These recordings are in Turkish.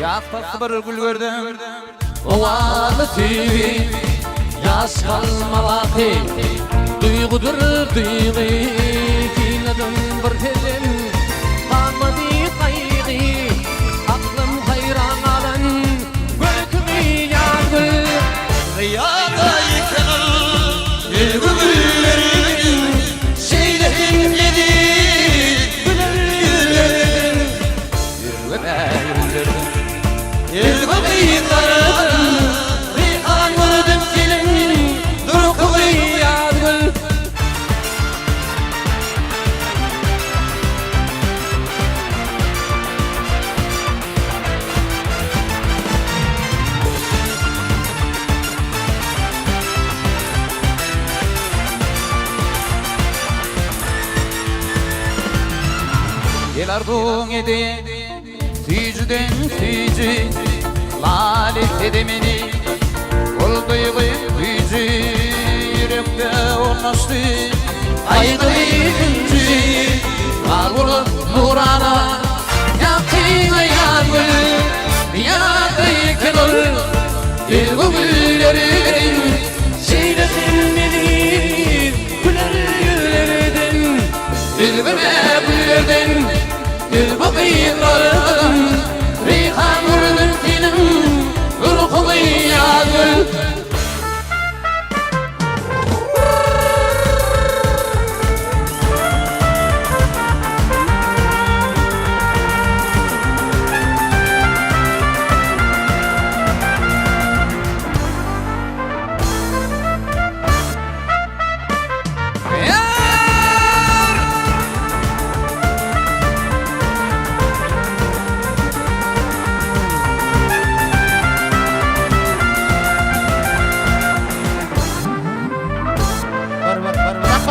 Yaprak bir gül gördüm. Ovalı tüy yaş kalma vakti duygudur duygu dinledim bir film kalmadı kaygı aklım hayran alan bölkümü yargı Rüyada yıkanır güllerin şeylerin yedi güllerin yürüme güllerin yürüme bıyıkların rihan vurdum gelin dur kıvı yargı El ardun ede Tücüden tücü Lalet edemeni Ol duygu tücü Yürekte olmuştu Aygı tücü Al bulup nurana Yaptığına yargı Rüyadayken ol Duygu güllerin Şeyletin nedir Güler güllerden Dilbime güllerden Dilbu bıyıklarım Rihan vurdum dinim Ruhumu yargı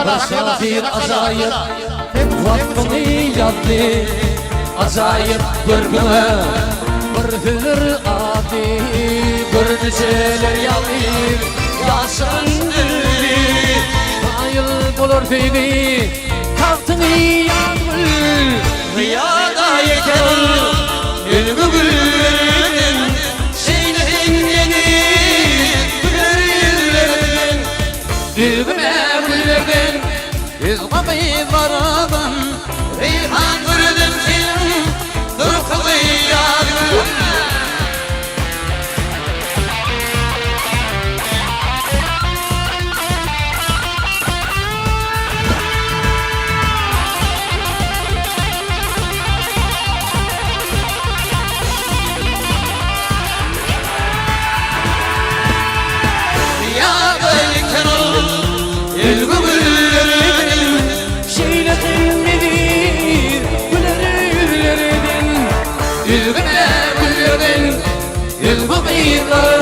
Başakir acayip Vakfını yaptı Acayip görgüme Bir hünür adi Görünüşeler yalir Yaşan dili Ayıl bulur tüydü Kalktını yağmur Rüyada yeken Dilbu güllerin Şeylerin yeni Güllerin Dilbime güllerden Yüz kapıylardan Reyhan vurdum senin Dur kılıyarım Rüyadayken ol Dilbu güllerin Şeyletin nedir Güler güllerden Dilbime güllerden Dilbu bıyıklar